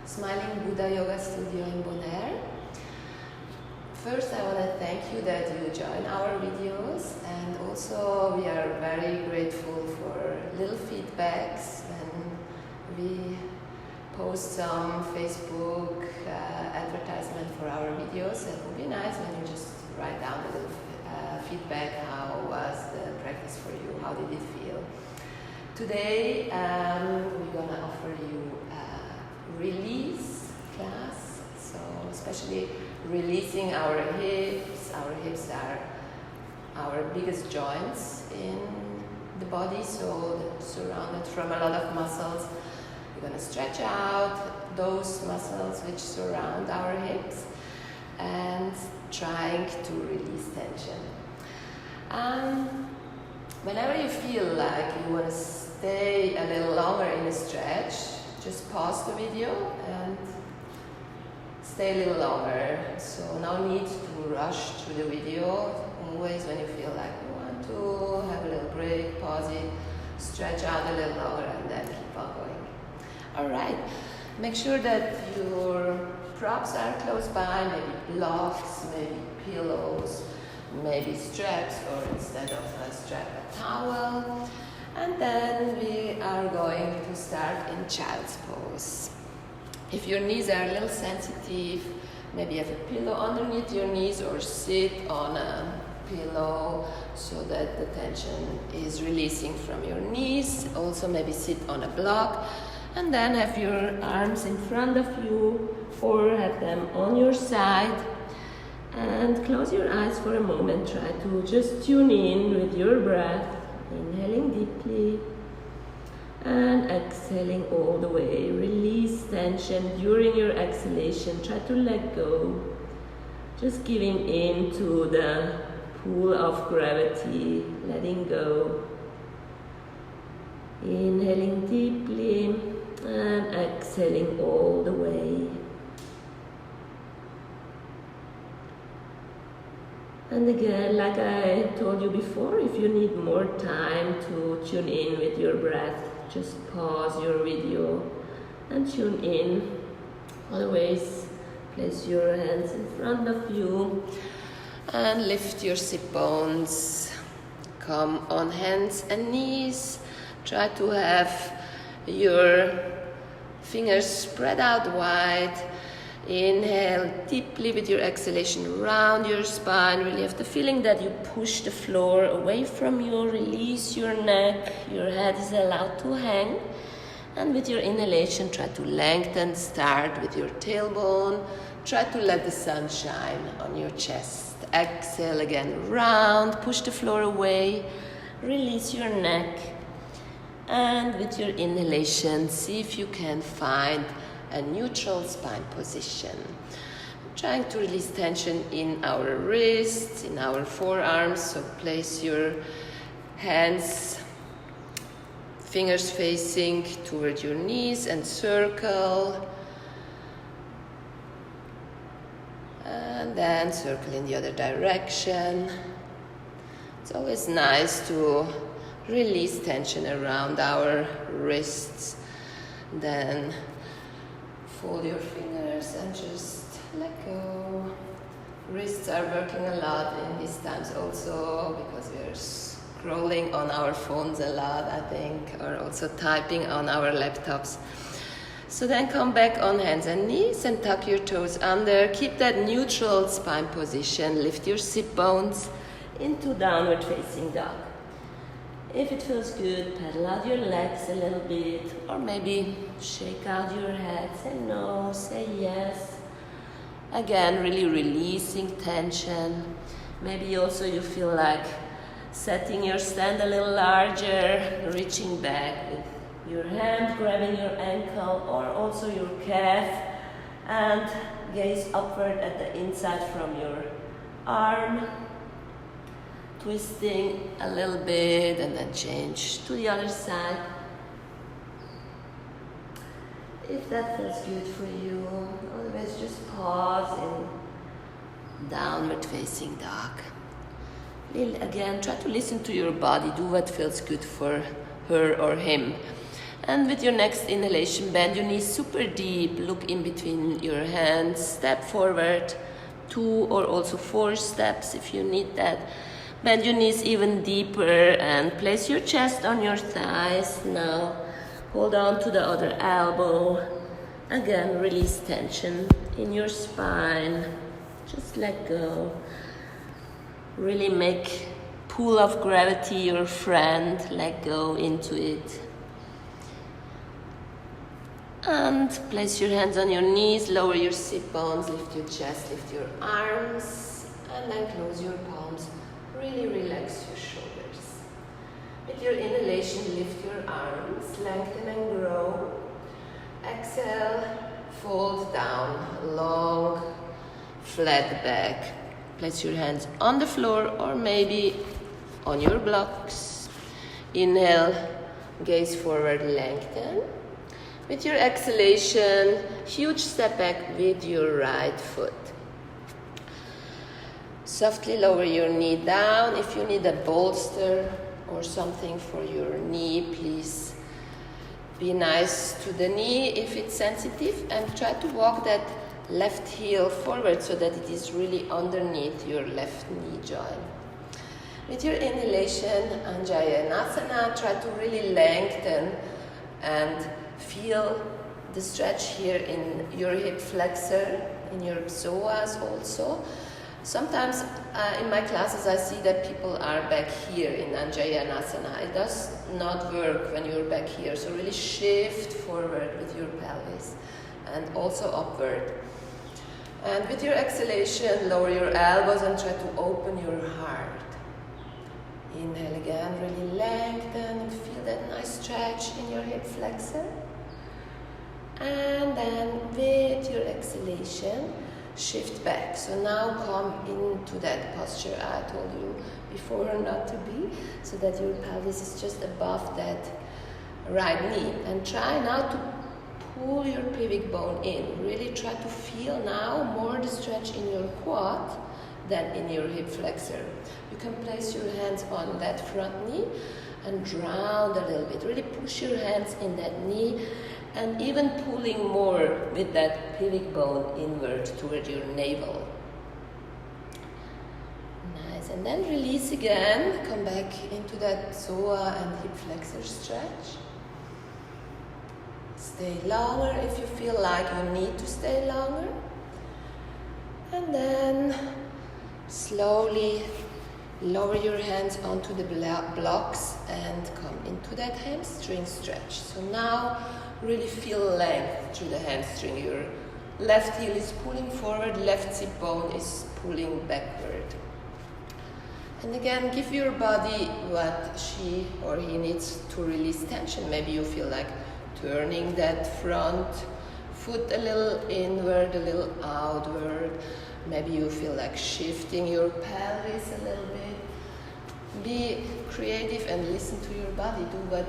Smiling Buddha Yoga Studio in Bonaire. First, I want to thank you that you join our videos, and also we are very grateful for little feedbacks when we post some Facebook advertisement for our videos. It would be nice when you just write down a little feedback. How was the practice for you? How did it feel? Today we're gonna offer you a release class, so especially releasing our hips. Our hips are our biggest joints in the body, so they're surrounded from a lot of muscles. We're gonna stretch out those muscles which surround our hips and trying to release tension. Whenever you feel like you want to stay a little longer in a stretch, just pause the video and stay a little longer. So no need to rush through the video. Always when you feel like you want to have a little break, pause it, stretch out a little longer and then keep on going. Alright, make sure that your props are close by, maybe blocks, maybe pillows, maybe straps, or instead of a strap, a towel. And then we are going to start in child's pose. If your knees are a little sensitive, maybe have a pillow underneath your knees or sit on a pillow so that the tension is releasing from your knees. Also maybe sit on a block and then have your arms in front of you or have them on your side. And close your eyes for a moment. Try to just tune in with your breath. Inhaling deeply and exhaling all the way. Release tension during your exhalation. Try to let go. Just giving in to the pull of gravity. Letting go. Inhaling deeply and exhaling all the way. And again, like I told you before, if you need more time to tune in with your breath, just pause your video and tune in. Always place your hands in front of you and lift your sit bones. Come on hands and knees. Try to have your fingers spread out wide. Inhale deeply with your exhalation, round your spine. Really have the feeling that you push the floor away from you. Release your neck. Your head is allowed to hang. And with your inhalation, try to lengthen. Start with your tailbone. Try to let the sun shine on your chest. Exhale again, round. Push the floor away. Release your neck. And with your inhalation, see if you can find a neutral spine position. Trying to release tension in our wrists, in our forearms. So place your hands, fingers facing toward your knees and circle. And then circle in the other direction. It's always nice to release tension around our wrists. Then fold your fingers and just let go. Wrists are working a lot in these times also because we are scrolling on our phones a lot, I think, or also typing on our laptops. So then come back on hands and knees and tuck your toes under. Keep that neutral spine position. Lift your sit bones into downward facing dog. If it feels good, pedal out your legs a little bit, or maybe shake out your head, say no, say yes. Again, really releasing tension. Maybe also you feel like setting your stand a little larger, reaching back with your hand, grabbing your ankle or also your calf, and gaze upward at the inside from your arm. Twisting a little bit and then change to the other side. If that feels good for you, always just pause in downward facing dog. Again, try to listen to your body, do what feels good for her or him. And with your next inhalation, bend your knees super deep, look in between your hands, step forward, 2 or also 4 steps if you need that. Bend your knees even deeper and place your chest on your thighs. Now hold on to the other elbow. Again, release tension in your spine. Just let go. Really make pull of gravity your friend. Let go into it. And place your hands on your knees, lower your sit bones, lift your chest, lift your arms, and then close your palms. Really relax your shoulders. With your inhalation, lift your arms, lengthen and grow. Exhale, fold down, long, flat back. Place your hands on the floor or maybe on your blocks. Inhale, gaze forward, lengthen. With your exhalation, huge step back with your right foot. Softly lower your knee down. If you need a bolster or something for your knee, please be nice to the knee if it's sensitive, and try to walk that left heel forward so that it is really underneath your left knee joint. With your inhalation, Anjayanasana, try to really lengthen and feel the stretch here in your hip flexor, in your psoas also. Sometimes in my classes I see that people are back here in Anjayanasana. It does not work when you're back here, so really shift forward with your pelvis and also upward. And with your exhalation, lower your elbows and try to open your heart. Inhale again, really lengthen and feel that nice stretch in your hip flexor. And then with your exhalation, shift back. So now come into that posture I told you before not to be, so that your pelvis is just above that right knee. And try now to pull your pubic bone in. Really try to feel now more the stretch in your quad than in your hip flexor. You can place your hands on that front knee and round a little bit. Really push your hands in that knee and even pulling more with that pubic bone inward toward your navel. Nice. And then release again. Come back into that psoa and hip flexor stretch. Stay longer if you feel like you need to stay longer. And then slowly lower your hands onto the blocks and come into that hamstring stretch. So now really feel length through the hamstring. Your left heel is pulling forward, left hip bone is pulling backward. And again, give your body what she or he needs to release tension. Maybe you feel like turning that front foot a little inward, a little outward. Maybe you feel like shifting your pelvis a little bit. Be creative and listen to your body. Do what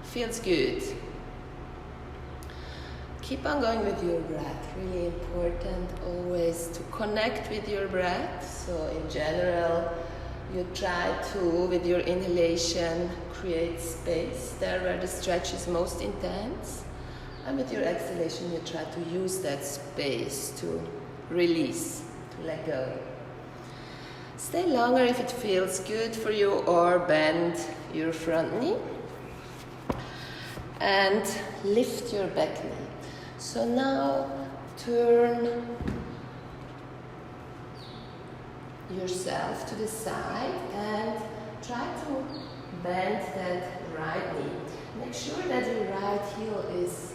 feels good. Keep on going with your breath. Really important always to connect with your breath. So in general, you try to, with your inhalation, create space there where the stretch is most intense. And with your exhalation, you try to use that space to release, to let go. Stay longer if it feels good for you, or bend your front knee. And lift your back knee. So now turn yourself to the side and try to bend that right knee. Make sure that your right heel is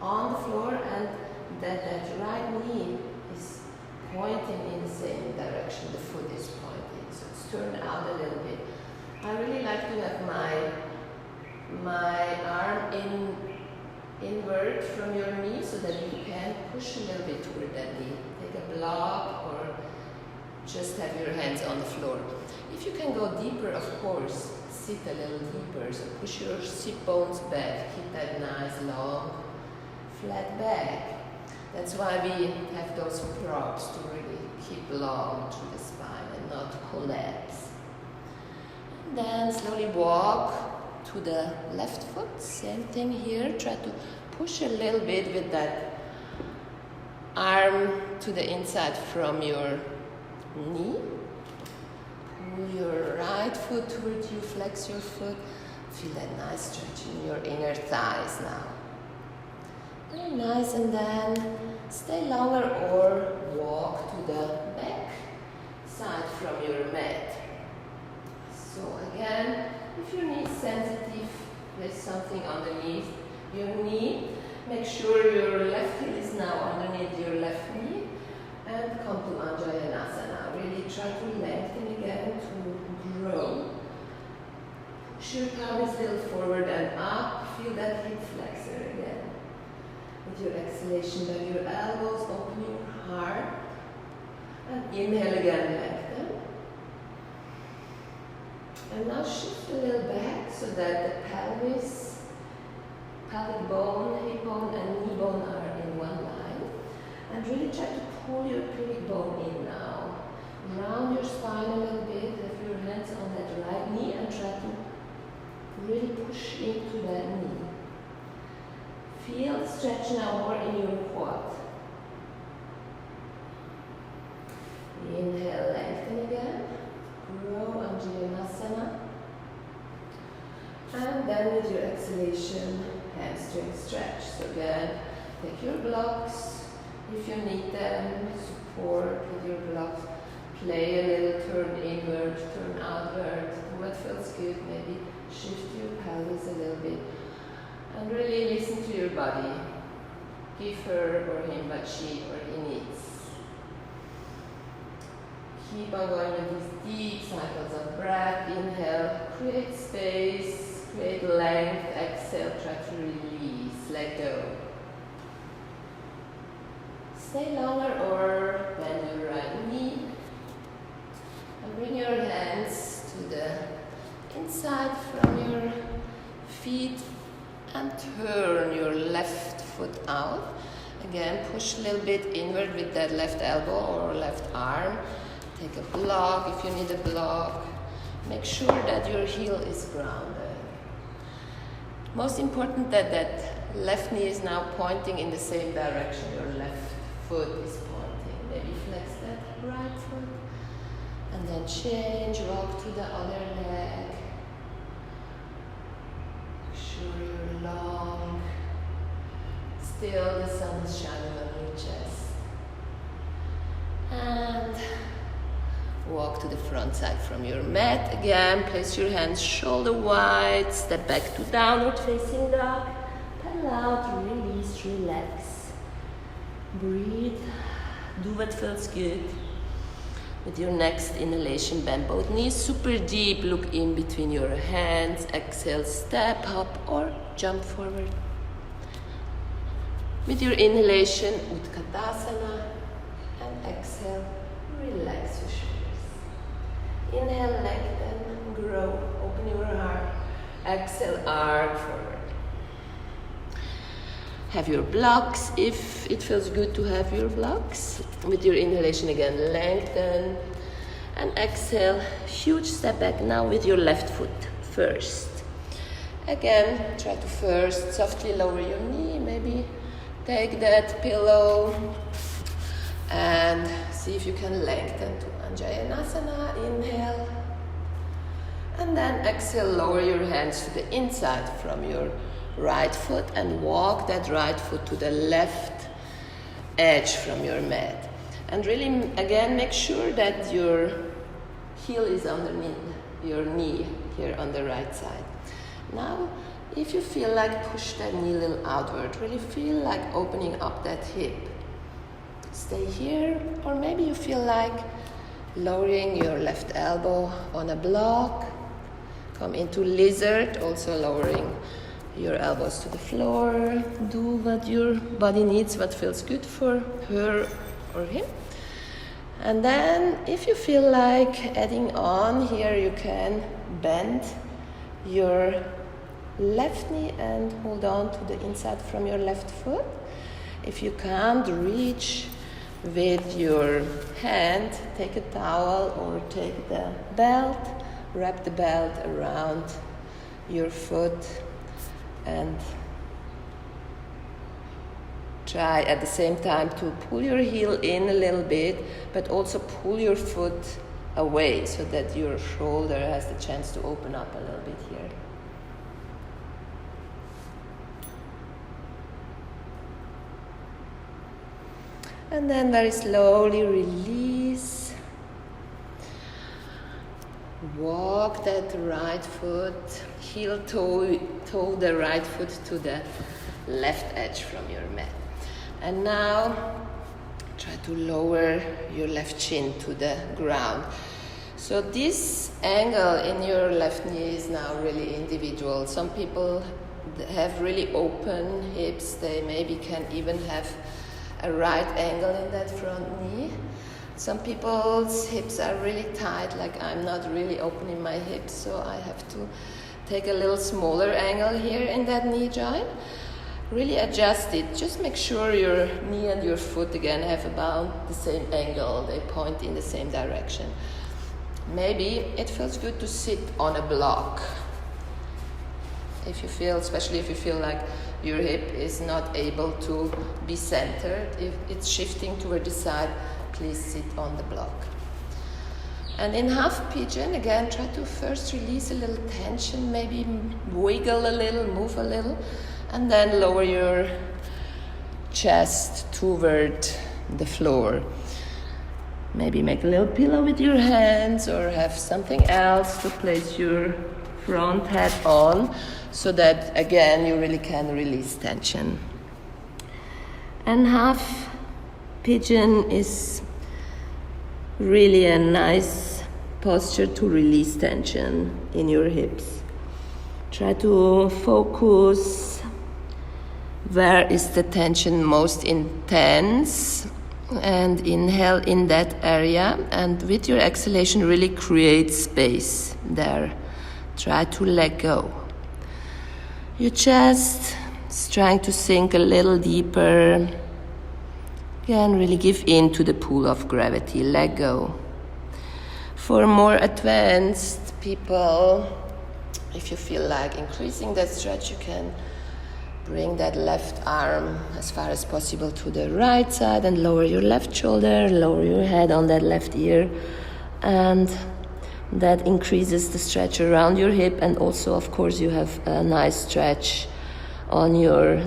on the floor and that that right knee is pointing in the same direction the foot is pointing. So it's turned out a little bit. I really like to have my arm inward from your knee so that you can push a little bit toward that knee. Take a block or just have your hands on the floor. If you can go deeper, of course, sit a little deeper. So push your sit bones back. Keep that nice long flat back. That's why we have those props to really keep long through the spine and not collapse. And then slowly walk to the left foot. Same thing here. Try to push a little bit with that arm to the inside from your knee. Pull your right foot towards you, flex your foot. Feel that nice stretch in your inner thighs now. Very nice, and then stay longer or walk to the back side from your mat. So again, if your knee is sensitive, place something underneath your knee. Make sure your left heel is now underneath your left knee, and come to Anjayanasana. Really try to lengthen again to grow. Push your pelvis a little forward and up. Feel that hip flexor again. With your exhalation, bend your elbows, open your heart. And inhale again, lengthen. And now shift a little back so that the pelvis, pelvic bone, hip bone and knee bone are in one line. And really try to pull your pubic bone in now. Round your spine a little bit, have your hands on that right knee and try to really push into that knee. Feel the stretch now more in your quad. Inhale, lengthen again. Grow Anjayanasana. And then with your exhalation, hamstring stretch. So again, take your blocks. If you need them, support with your blocks. Play a little, turn inward, turn outward. What feels good, maybe shift your pelvis a little bit. And really listen to your body. Give her or him what she or he needs. Keep on going with these deep cycles of breath. Inhale, create space, create length. Exhale, try to release, let go. Stay longer or bend your right knee. And bring your hands to the inside from your feet and turn your left foot out. Again, push a little bit inward with that left elbow or left arm. Take a block if you need a block. Make sure that your heel is grounded. Most important that left knee is now pointing in the same direction your left foot is pointing. Maybe flex that right foot. And then change, walk to the other leg. Make sure you're long. Still the sun is shining on your chest. And walk to the front side from your mat. Again, place your hands shoulder wide. Step back to downward facing dog. Pedal out, release, relax. Breathe. Do what feels good. With your next inhalation, bend both knees super deep. Look in between your hands. Exhale, step, hop or jump forward. With your inhalation, Utkatasana. And exhale, relax your shoulders. Inhale, lengthen, grow, open your heart. Exhale, arc forward. Have your blocks if it feels good to have your blocks. With your inhalation again, lengthen. And exhale, huge step back now with your left foot first. Again, try to first softly lower your knee, maybe take that pillow and see if you can lengthen to Anjayanasana. Inhale. And then exhale, lower your hands to the inside from your right foot and walk that right foot to the left edge from your mat. And really, again, make sure that your heel is underneath your knee here on the right side. Now, if you feel like push that knee a little outward, really feel like opening up that hip. Stay here, or maybe you feel like lowering your left elbow on a block. Come into lizard, also lowering your elbows to the floor. Do what your body needs, what feels good for her or him. And then if you feel like adding on here, you can bend your left knee and hold on to the inside from your left foot. If you can't reach with your hand, take a towel or take the belt, wrap the belt around your foot and try at the same time to pull your heel in a little bit, but also pull your foot away so that your shoulder has the chance to open up a little bit here. And then very slowly release. Walk that right foot, heel toe the right foot to the left edge from your mat. And now try to lower your left shin to the ground. So this angle in your left knee is now really individual. Some people have really open hips. They maybe can even have a right angle in that front knee. Some people's hips are really tight, like I'm not really opening my hips, so I have to take a little smaller angle here in that knee joint. Really adjust it. Just make sure your knee and your foot again have about the same angle. They point in the same direction. Maybe it feels good to sit on a block. Especially if you feel like your hip is not able to be centered, if it's shifting toward the side, please sit on the block. And in half pigeon, again, try to first release a little tension, maybe wiggle a little, move a little, and then lower your chest toward the floor. Maybe make a little pillow with your hands or have something else to place your front head on so that, again, you really can release tension. And half pigeon is really a nice posture to release tension in your hips. Try to focus where is the tension most intense and inhale in that area, and with your exhalation really create space there. Try to let go. Your chest is trying to sink a little deeper. Again, really give in to the pull of gravity. Let go. For more advanced people, if you feel like increasing that stretch, you can bring that left arm as far as possible to the right side and lower your left shoulder, lower your head on that left ear, and that increases the stretch around your hip, and also, of course, you have a nice stretch on your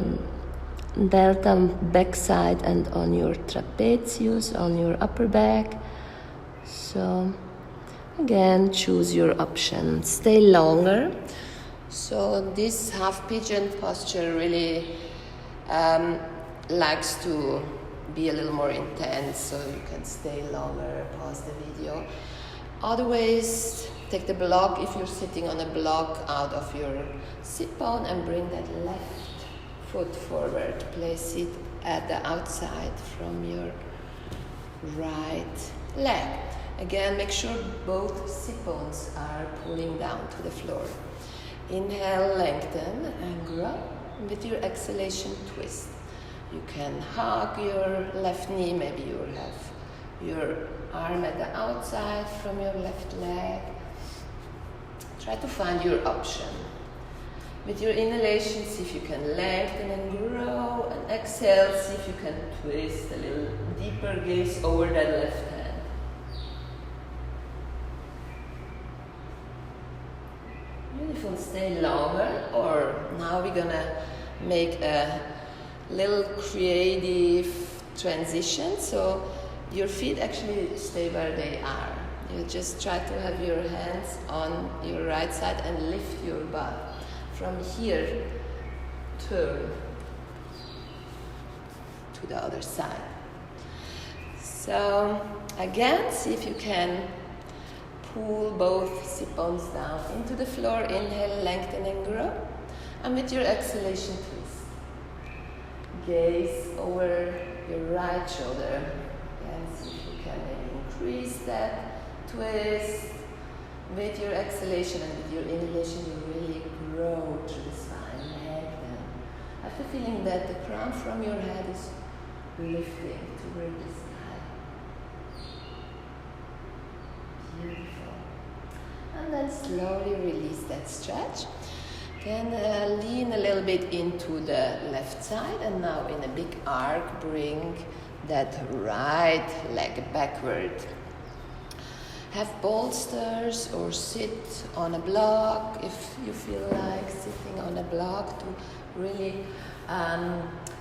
delta backside and on your trapezius, on your upper back. So, again, choose your option. Stay longer. So this half pigeon posture really likes to be a little more intense, so you can stay longer, pause the video. Other ways, take the block, if you're sitting on a block, out of your sit bone and bring that left foot forward. Place it at the outside from your right leg. Again, make sure both sit bones are pulling down to the floor. Inhale, lengthen and grow. With your exhalation, twist. You can hug your left knee, maybe you have your arm at the outside from your left leg. Try to find your option. With your inhalation, see if you can lengthen and grow, and exhale, see if you can twist a little deeper, gaze over that left hand. Beautiful, stay longer, or now we're gonna make a little creative transition. So your feet actually stay where they are. You just try to have your hands on your right side and lift your butt. From here, turn to the other side. So again, see if you can pull both sit bones down into the floor. Inhale, lengthen and grow. And with your exhalation, twist. Gaze over your right shoulder. Again, see if you can maybe increase that twist. With your exhalation and with your inhalation, you really grow through the spine. Lengthen. Have the feeling that the crown from your head is lifting toward the sky. Beautiful. And then slowly release that stretch. Again, lean a little bit into the left side, and now in a big arc, bring that right leg backward. Have bolsters or sit on a block if you feel like sitting on a block to really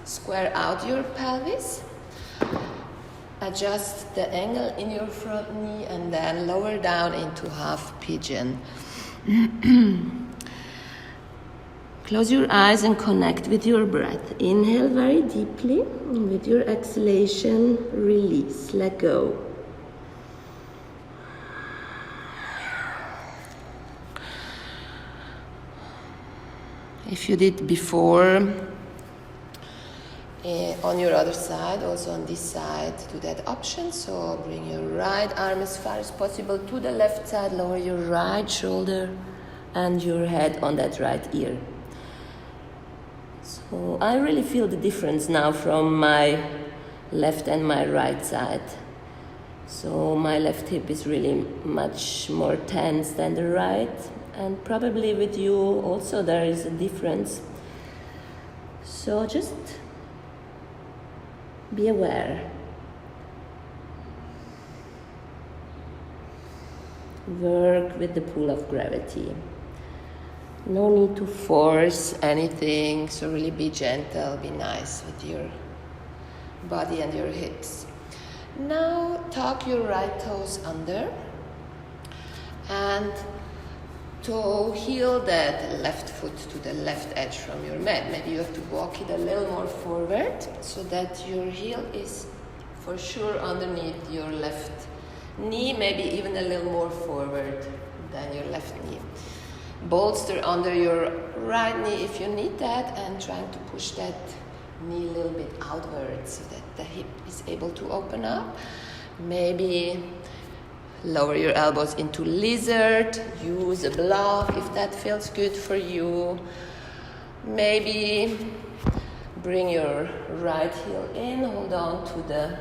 square out your pelvis. Adjust the angle in your front knee and then lower down into half pigeon. Close your eyes and connect with your breath. Inhale very deeply, and with your exhalation, release, let go. If you did before, on your other side, also on this side, do that option. So bring your right arm as far as possible to the left side, lower your right shoulder and your head on that right ear. So I really feel the difference now from my left and my right side. So my left hip is really much more tense than the right. And probably with you also there is a difference. So just be aware. Work with the pull of gravity. No need to force anything, so really be gentle, be nice with your body and your hips. Now tuck your right toes under and toe heel that left foot to the left edge from your mat. Maybe you have to walk it a little more forward so that your heel is for sure underneath your left knee, maybe even a little more forward than your left knee. Bolster under your right knee if you need that, and trying to push that knee a little bit outwards so that the hip is able to open up. Maybe lower your elbows into lizard, use a block if that feels good for you. Maybe bring your right heel in, hold on to the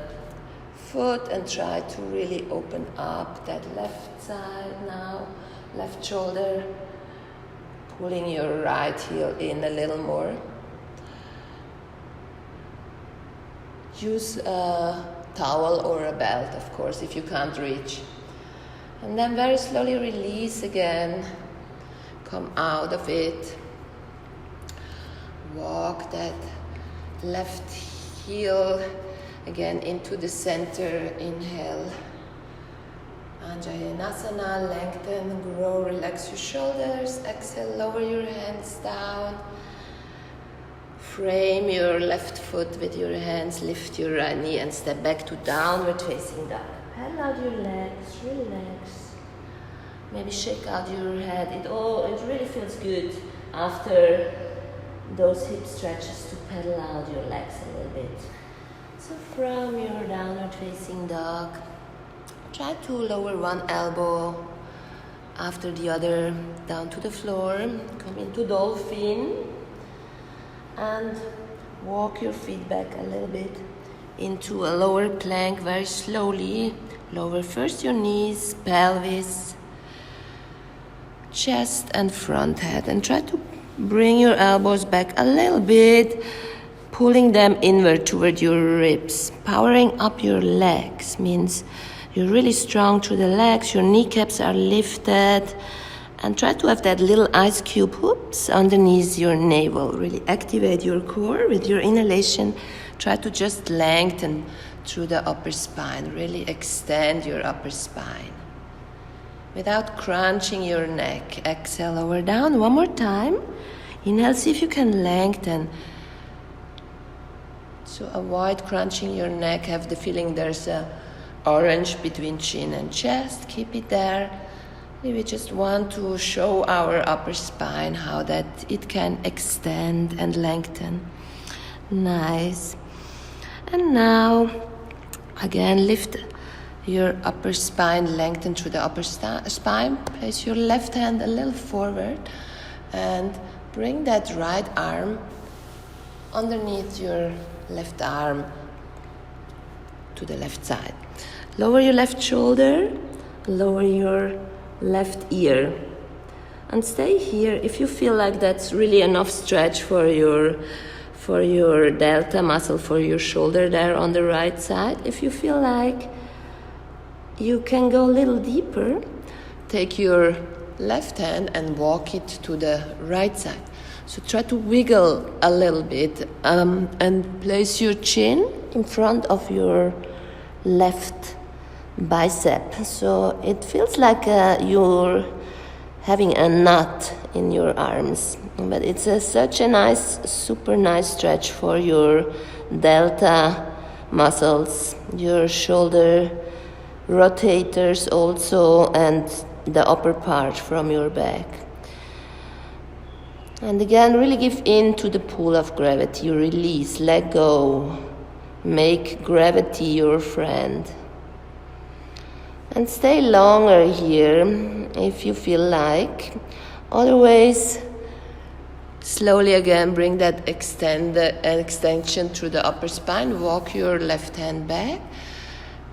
foot and try to really open up that left side now, left shoulder, pulling your right heel in a little more. Use a towel or a belt, of course, if you can't reach. And then very slowly release again. Come out of it. Walk that left heel again into the center. Inhale. Anjayanasana, lengthen, grow, relax your shoulders. Exhale, lower your hands down. Frame your left foot with your hands, lift your right knee and step back to downward facing dog. Pedal out your legs, relax. Maybe shake out your head. It really feels good after those hip stretches to pedal out your legs a little bit. So from your downward facing dog, try to lower one elbow after the other down to the floor. Come into dolphin and walk your feet back a little bit into a lower plank very slowly. Lower first your knees, pelvis, chest and front head, and try to bring your elbows back a little bit, pulling them inward toward your ribs. Powering up your legs means you're really strong through the legs, your kneecaps are lifted, and try to have that little ice cube hoops underneath your navel. Really activate your core with your inhalation. Try to just lengthen through the upper spine. Really extend your upper spine without crunching your neck. Exhale, lower down. One more time. Inhale, see if you can lengthen. So avoid crunching your neck. Have the feeling there's a orange between chin and chest. Keep it there. We just want to show our upper spine how that it can extend and lengthen. Nice. And now, again, lift your upper spine, lengthen through the upper spine. Place your left hand a little forward and bring that right arm underneath your left arm to the left side. Lower your left shoulder, lower your left ear. And stay here. If you feel like that's really enough stretch for your delta muscle, for your shoulder there on the right side, if you feel like you can go a little deeper, take your left hand and walk it to the right side. So try to wiggle a little bit and place your chin in front of your left bicep. So it feels like you're having a knot in your arms. But it's such a nice, super nice stretch for your delta muscles, your shoulder rotators also, and the upper part from your back. And again, really give in to the pull of gravity. Release, let go. Make gravity your friend. And stay longer here if you feel like. Otherwise, slowly again bring that extension through the upper spine. Walk your left hand back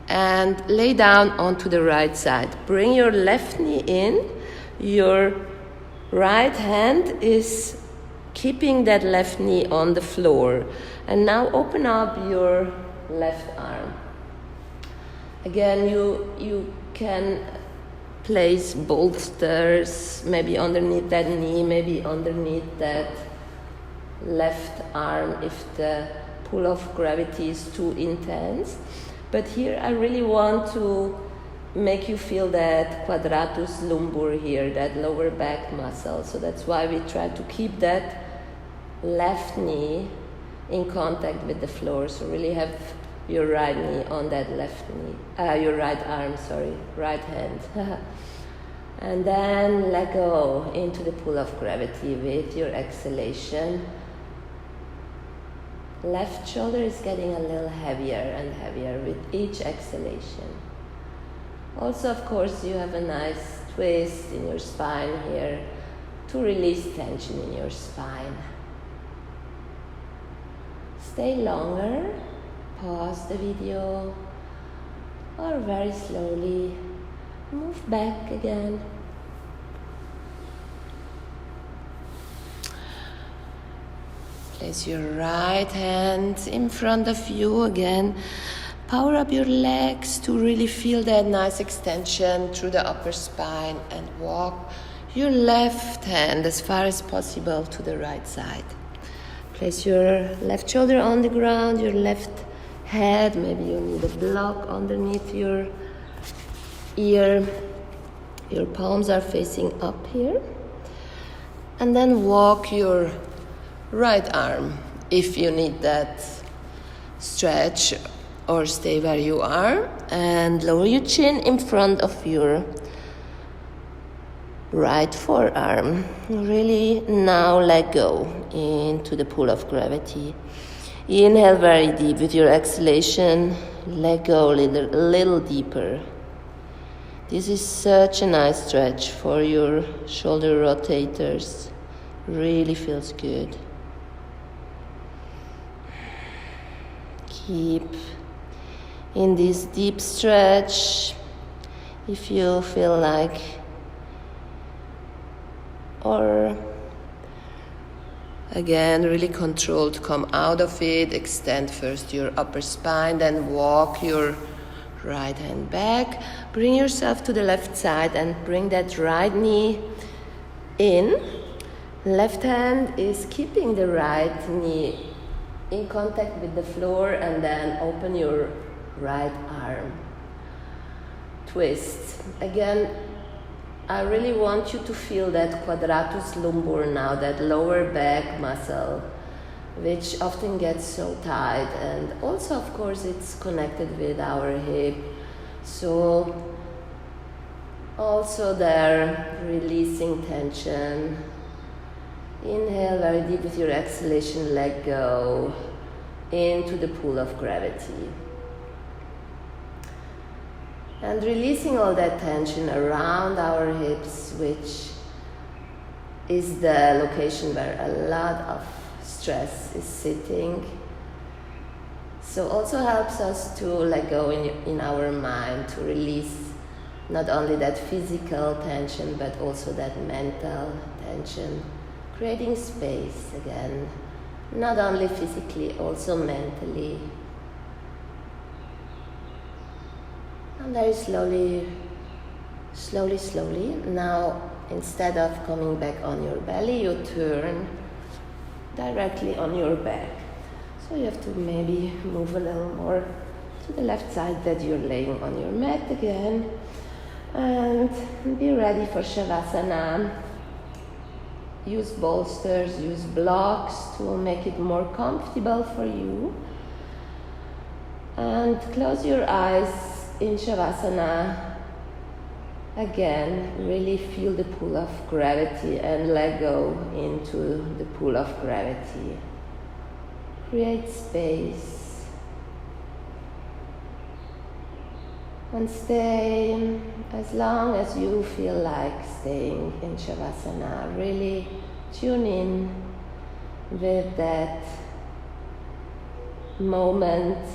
and lay down onto the right side. Bring your left knee in. Your right hand is keeping that left knee on the floor. And now open up your left arm. Again, you can place bolsters maybe underneath that knee, maybe underneath that left arm if the pull of gravity is too intense. But here I really want to make you feel that quadratus lumbar here, that lower back muscle. So that's why we try to keep that left knee in contact with the floor. So really have your right knee on that left knee, your right arm, right hand. And then let go into the pull of gravity with your exhalation. Left shoulder is getting a little heavier and heavier with each exhalation. Also, of course, you have a nice twist in your spine here to release tension in your spine. Stay longer, pause the video, or very slowly move back again. Place your right hand in front of you again. Power up your legs to really feel that nice extension through the upper spine and walk your left hand as far as possible to the right side. Place your left shoulder on the ground, your left head, maybe you need a block underneath your ear. Your palms are facing up here. And then walk your right arm if you need that stretch, or stay where you are and lower your chin in front of your right forearm. Really now let go into the pull of gravity. Inhale very deep. With your exhalation, let go a little deeper. This is such a nice stretch for your shoulder rotators. Really feels good. Keep in this deep stretch if you feel like, or again really controlled, come out of it. Extend first your upper spine, then walk your right hand back. Bring yourself to the left side and bring that right knee in. Left hand is keeping the right knee in contact with the floor, and then open your right arm. Twist. Again, I really want you to feel that quadratus lumbar now, that lower back muscle, which often gets so tight. And also, of course, it's connected with our hip. So, also there, releasing tension. Inhale very deep with your exhalation, let go into the pull of gravity. And releasing all that tension around our hips, which is the location where a lot of stress is sitting. So also helps us to let go in our mind, to release not only that physical tension, but also that mental tension. Creating space again, not only physically, also mentally. And very slowly, now instead of coming back on your belly, you turn directly on your back. So you have to maybe move a little more to the left side that you're laying on your mat again. And be ready for Savasana. Use bolsters, use blocks to make it more comfortable for you. And close your eyes in Savasana. Again, really feel the pull of gravity and let go into the pull of gravity. Create space. And stay as long as you feel like staying in Savasana. Really tune in with that moment.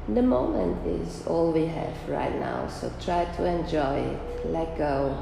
The moment is all we have right now, so try to enjoy it, let go.